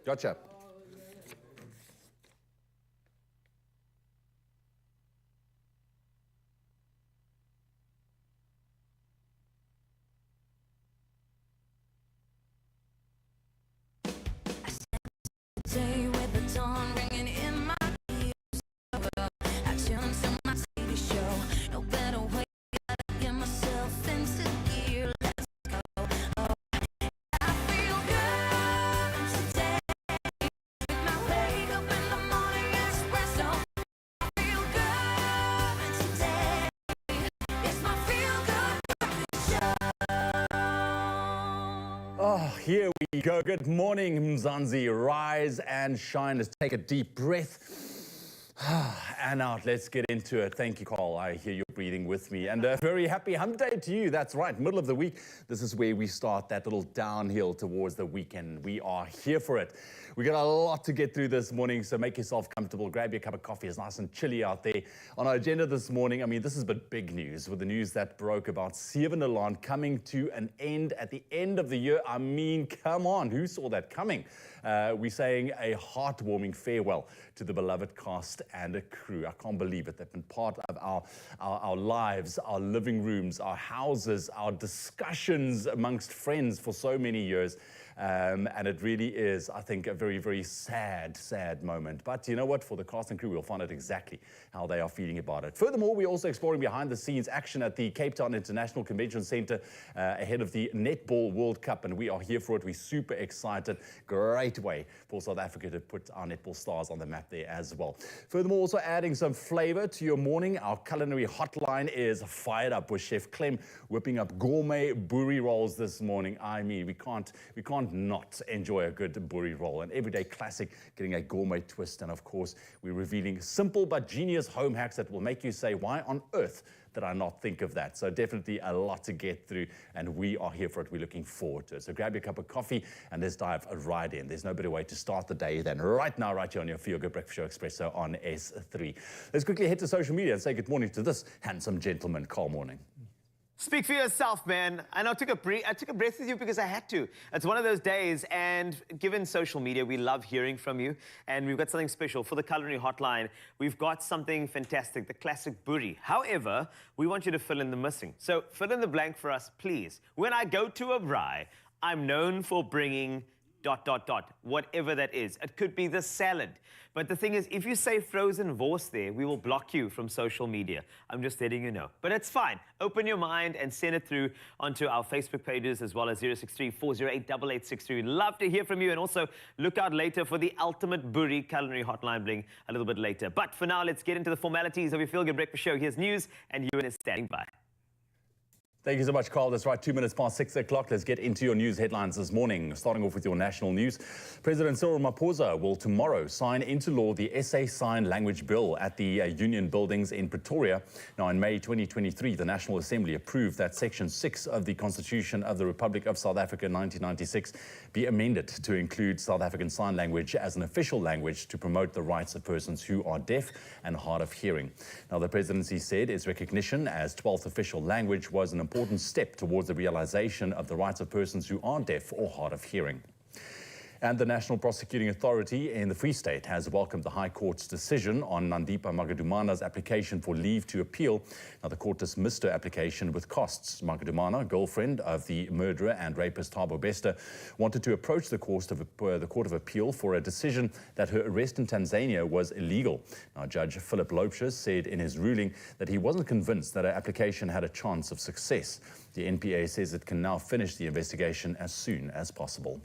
Gotcha. Day with the dawn ringing in my ears. I tune to my TV show. No better way to get myself into gear. Let's go. Oh, I feel good today. With my wake up in the morning espresso. I feel good today. It's my feel good breakfast show. Oh, here we go. Good morning, Mzansi. Rise and shine. Let's take a deep breath. And out. Let's get into it. Thank you, Carl. I hear you breathing with me. And a very happy hump day to you. That's right. Middle of the week. This is where we start that little downhill towards the weekend. We are here for it. We got a lot to get through this morning, so make yourself comfortable. Grab your cup of coffee. It's nice and chilly out there. On our agenda this morning, I mean, this has been big news with the news that broke about Seven coming to an end at the end of the year. I mean, come on, who saw that coming? We're saying a heartwarming farewell to the beloved cast and a crew. I can't believe it. They've been part of our lives, our living rooms, our houses, our discussions amongst friends for so many years. And it really is, I think, a very, very sad moment. But you know what? For the cast and crew, we'll find out exactly how they are feeling about it. Furthermore, we're also exploring behind-the-scenes action at the Cape Town International Convention Centre ahead of the Netball World Cup, and we are here for it. We're super excited. Great way for South Africa to put our netball stars on the map there as well. Furthermore, also adding some flavour to your morning, our culinary hotline is fired up with Chef Clem whipping up gourmet boerie rolls this morning. I mean, we can't not enjoy a good boerie roll, an everyday classic getting a gourmet twist. And of course, we're revealing simple but genius home hacks that will make you say, why on earth did I not think of that? So definitely a lot to get through, and we are here for it. We're looking forward to it. So grab your cup of coffee and let's dive right in. There's no better way to start the day than right now, right here on your Feel Good Breakfast Show Expresso on S3. Let's quickly head to social media and say good morning to this handsome gentleman. Carl, morning. Speak for yourself, man. And I took a breath with you because I had to. It's one of those days, and given social media, we love hearing from you. And we've got something special for the culinary hotline. We've got something fantastic, the classic boerie. However, we want you to fill in the missing. So fill in the blank for us, please. When I go to a braai, I'm known for bringing ... whatever that is. It could be the salad. But the thing is, if you say frozen wors there, we will block you from social media. I'm just letting you know. But it's fine. Open your mind and send it through onto our Facebook pages as well as 063-408-8863. We'd love to hear from you, and also look out later for the ultimate boerie culinary hotline bling a little bit later. But for now, let's get into the formalities of your Feel Good Breakfast Show. Here's news, and Ewan is standing by. Thank you so much, Carl. That's right, 2 minutes past 6 o'clock. Let's get into your news headlines this morning. Starting off with your national news. President Cyril Ramaphosa will tomorrow sign into law the SA Sign Language Bill at the Union Buildings in Pretoria. Now, in May 2023, the National Assembly approved that Section 6 of the Constitution of the Republic of South Africa 1996 be amended to include South African Sign Language as an official language to promote the rights of persons who are deaf and hard of hearing. Now, the presidency said its recognition as 12th official language was an important step towards the realization of the rights of persons who are deaf or hard of hearing. And the National Prosecuting Authority in the Free State has welcomed the High Court's decision on Nandipa Magadumana's application for leave to appeal. Now, the court dismissed her application with costs. Magadumana, girlfriend of the murderer and rapist Thabo Bester, wanted to approach the Court of Appeal for a decision that her arrest in Tanzania was illegal. Now, Judge Philip Lopes said in his ruling that he wasn't convinced that her application had a chance of success. The NPA says it can now finish the investigation as soon as possible.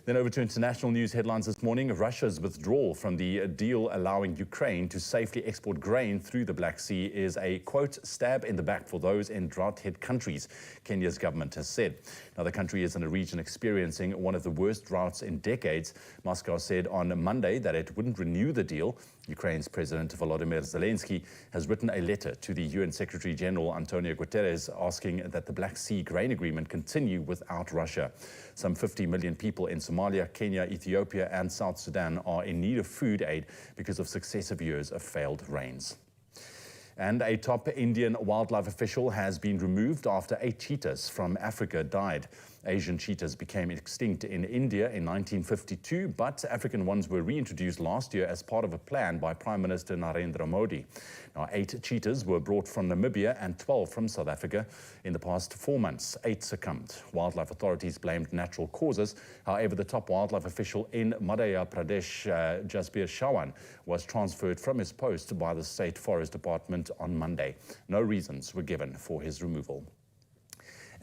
Then over to international news headlines this morning. Russia's withdrawal from the deal allowing Ukraine to safely export grain through the Black Sea is a, quote, stab in the back for those in drought-hit countries, Kenya's government has said. Now, the country is in a region experiencing one of the worst droughts in decades. Moscow said on Monday that it wouldn't renew the deal. Ukraine's President Volodymyr Zelensky has written a letter to the UN Secretary General Antonio Guterres asking that the Black Sea grain agreement continue without Russia. Some 50 million people in Somalia, Kenya, Ethiopia and South Sudan are in need of food aid because of successive years of failed rains. And a top Indian wildlife official has been removed after 8 cheetahs from Africa died. Asian cheetahs became extinct in India in 1952, but African ones were reintroduced last year as part of a plan by Prime Minister Narendra Modi. Now, 8 cheetahs were brought from Namibia and 12 from South Africa. In the past 4 months, 8 succumbed. Wildlife authorities blamed natural causes. However, the top wildlife official in Madhya Pradesh, Jasbir Shawan, was transferred from his post by the State Forest Department on Monday. No reasons were given for his removal.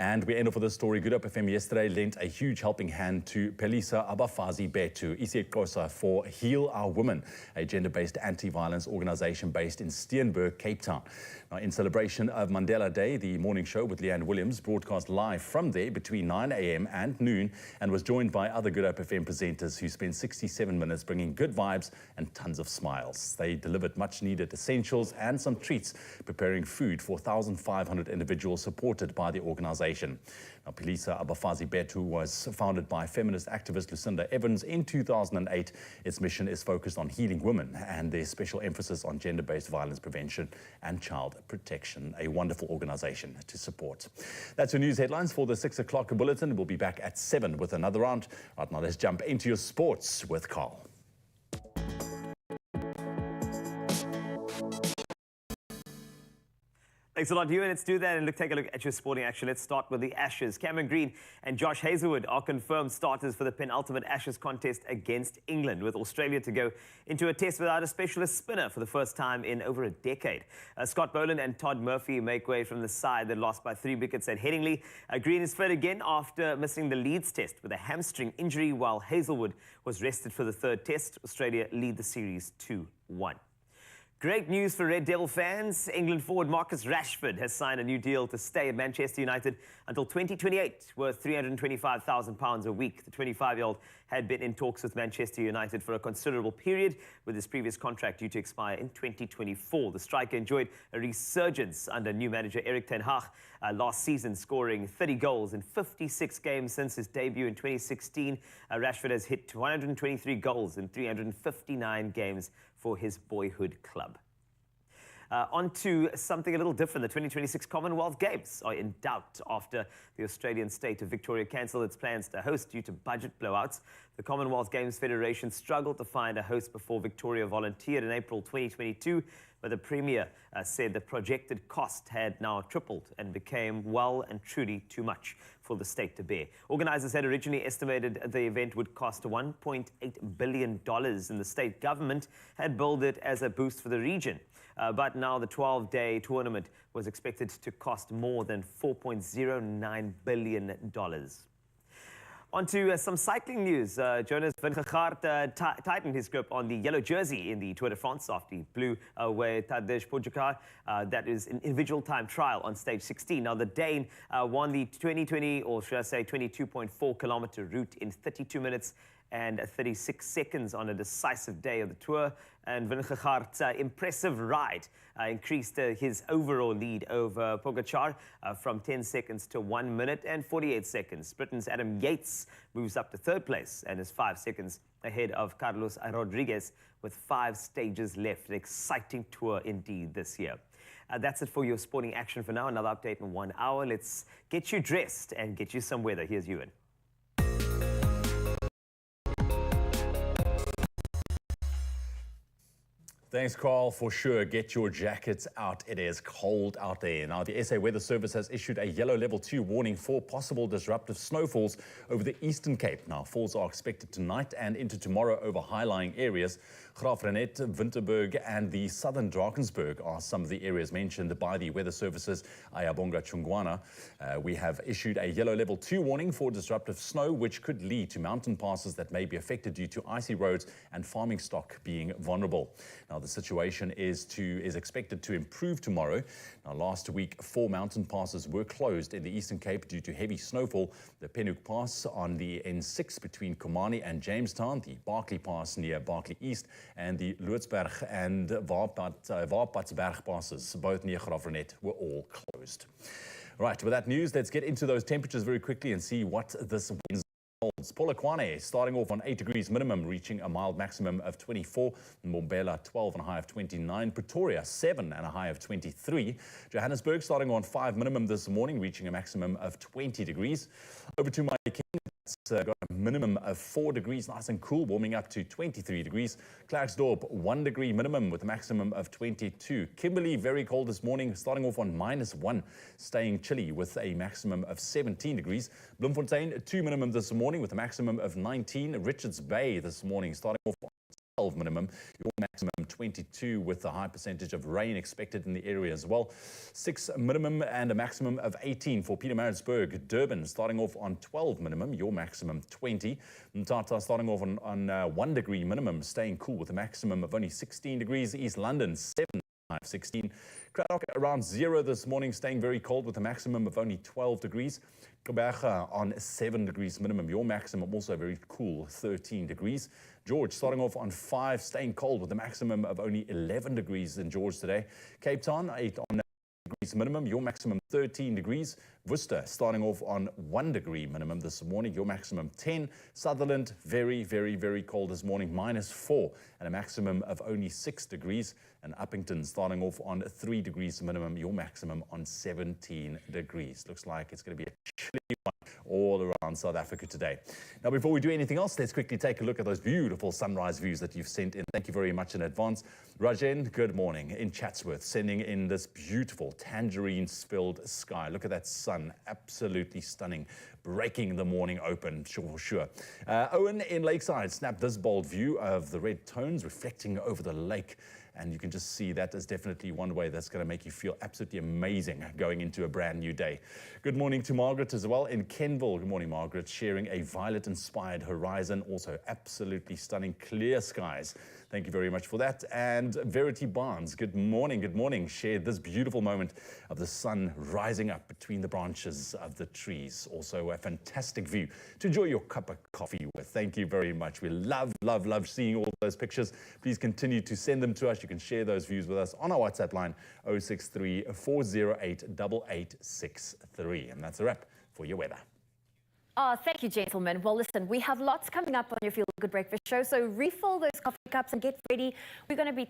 And we end off with this story. Good Hope FM yesterday lent a huge helping hand to Pelisa Abafazi Betu, Isiekhosa, for Heal Our Women, a gender-based anti-violence organization based in Steenberg, Cape Town. Now, in celebration of Mandela Day, the morning show with Leanne Williams broadcast live from there between 9 a.m. and noon and was joined by other Good Hope FM presenters who spent 67 minutes bringing good vibes and tons of smiles. They delivered much-needed essentials and some treats, preparing food for 1,500 individuals supported by the organization. Now, Pelisa Abafazi Betu was founded by feminist activist Lucinda Evans in 2008. Its mission is focused on healing women and their special emphasis on gender-based violence prevention and child protection. A wonderful organization to support. That's your news headlines for the 6 o'clock bulletin. We'll be back at 7 with another round. Right now, let's jump into your sports with Carl. Thanks a lot, you. And let's do that and take a look at your sporting action. Let's start with the Ashes. Cameron Green and Josh Hazlewood are confirmed starters for the penultimate Ashes contest against England, with Australia to go into a test without a specialist spinner for the first time in over a decade. Scott Boland and Todd Murphy make way from the side that lost by 3 wickets at Headingley. Green is fit again after missing the Leeds test with a hamstring injury, while Hazlewood was rested for the 3rd test. Australia lead the series 2-1. Great news for Red Devil fans. England forward Marcus Rashford has signed a new deal to stay at Manchester United until 2028, worth £325,000 a week. The 25-year-old had been in talks with Manchester United for a considerable period, with his previous contract due to expire in 2024. The striker enjoyed a resurgence under new manager Erik ten Hag last season, scoring 30 goals in 56 games since his debut in 2016. Rashford has hit 123 goals in 359 games for his boyhood club. On to something a little different. The 2026 Commonwealth Games are in doubt after the Australian state of Victoria cancelled its plans to host due to budget blowouts. The Commonwealth Games Federation struggled to find a host before Victoria volunteered in April 2022, but the Premier said the projected cost had now tripled and became well and truly too much for the state to bear. Organisers had originally estimated the event would cost $1.8 billion, and the state government had billed it as a boost for the region. But now the 12-day tournament was expected to cost more than $4.09 billion. On to some cycling news. Jonas Vingegaard tightened his grip on the yellow jersey in the Tour de France after he blew away Tadej Pogacar. That is an individual time trial on stage 16. Now, the Dane won the 2020, or should I say 22.4-kilometer route in 32 minutes and 36 seconds on a decisive day of the Tour. And Vingegaard's impressive ride increased his overall lead over Pogacar from 10 seconds to 1 minute and 48 seconds. Britain's Adam Yates moves up to 3rd place and is 5 seconds ahead of Carlos Rodriguez with 5 stages left. An exciting tour indeed this year. That's it for your sporting action for now. Another update in 1 hour. Let's get you dressed and get you some weather. Here's Ewan. Thanks, Carl. For sure, get your jackets out. It is cold out there. Now, the SA Weather Service has issued a yellow level 2 warning for possible disruptive snowfalls over the Eastern Cape. Now, falls are expected tonight and into tomorrow over high-lying areas. Graafrenet, Winterberg and the southern Drakensberg are some of the areas mentioned by the Weather Service's Ayabonga Chungwana. We have issued a yellow level 2 warning for disruptive snow, which could lead to mountain passes that may be affected due to icy roads and farming stock being vulnerable. Now, the situation is expected to improve tomorrow. Now, last week, 4 mountain passes were closed in the Eastern Cape due to heavy snowfall. The Penhoek Pass on the N6 between Komani and Jamestown, the Barkley Pass near Barkley East, and the Lootsberg and Waarpatsberg passes, both near Graafrenet, were all closed. Right, with that news, let's get into those temperatures very quickly and see what this Wednesday Polokwane starting off on 8 degrees minimum, reaching a mild maximum of 24. Mbombela 12 and a high of 29. Pretoria 7 and a high of 23. Johannesburg starting on 5 minimum this morning, reaching a maximum of 20 degrees. Over to my King. Got a minimum of 4 degrees, nice and cool, warming up to 23 degrees. Klerksdorp, 1 degree minimum with a maximum of 22. Kimberley, very cold this morning, starting off on -1, staying chilly with a maximum of 17 degrees. Bloemfontein, 2 minimum this morning with a maximum of 19. Richards Bay this morning, starting off on 12 minimum, your maximum 22 with a high percentage of rain expected in the area as well. 6 minimum and a maximum of 18 for Pietermaritzburg. Durban starting off on 12 minimum, your maximum 20. Mthatha starting off on 1 degree minimum, staying cool with a maximum of only 16 degrees. East London 7. 16. Cradock around 0 this morning, staying very cold with a maximum of only 12 degrees. Gqeberha on 7 degrees minimum, your maximum also very cool, 13 degrees. George starting off on 5, staying cold with a maximum of only 11 degrees in George today. Cape Town 8 on degrees minimum, your maximum 13 degrees. Worcester starting off on 1 degree minimum this morning, your maximum 10. Sutherland very, very, very cold this morning, -4 and a maximum of only 6 degrees. And Uppington starting off on 3 degrees minimum, your maximum on 17 degrees. Looks like it's going to be a chilly one all around South Africa today. Now, before we do anything else, let's quickly take a look at those beautiful sunrise views that you've sent in. Thank you very much in advance. Rajen, good morning in Chatsworth, sending in this beautiful tangerine-spilled sky. Look at that sun, absolutely stunning, breaking the morning open, for sure. Owen in Lakeside snapped this bold view of the red tones reflecting over the lake. And you can just see that is definitely one way that's going to make you feel absolutely amazing going into a brand new day. Good morning to Margaret as well in Kenville. Good morning, Margaret, sharing a violet-inspired horizon. Also absolutely stunning clear skies. Thank you very much for that. And Verity Barnes, good morning, shared this beautiful moment of the sun rising up between the branches of the trees. Also a fantastic view to enjoy your cup of coffee with. Thank you very much. We love, love, love seeing all those pictures. Please continue to send them to us. You can share those views with us on our WhatsApp line 063 408 8863. And that's a wrap for your weather. Oh, thank you, gentlemen. Well, listen, we have lots coming up on your Feel Good Breakfast show, so refill those coffee cups and get ready. We're going to be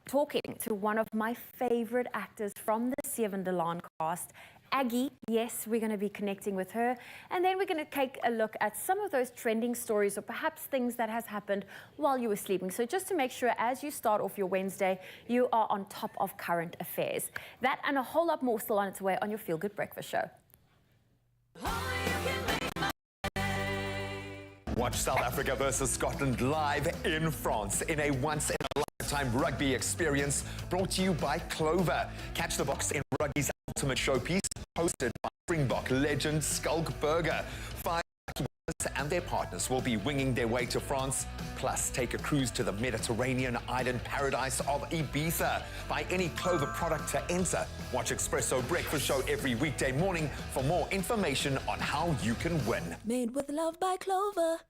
talking to one of my favorite actors from the Seven Delan cast, Aggie. Yes, we're going to be connecting with her. And then we're going to take a look at some of those trending stories or perhaps things that has happened while you were sleeping. So just to make sure as you start off your Wednesday, you are on top of current affairs. That and a whole lot more still on its way on your Feel Good Breakfast show. Watch South Africa versus Scotland live in France in a once-in-a-lifetime rugby experience brought to you by Clover. Catch the Box in rugby's ultimate showpiece, hosted by Springbok legend Skulk Burger. 5 winners and their partners will be winging their way to France. Plus, take a cruise to the Mediterranean island paradise of Ibiza. Buy any Clover product to enter. Watch Expresso Breakfast Show every weekday morning for more information on how you can win. Made with love by Clover.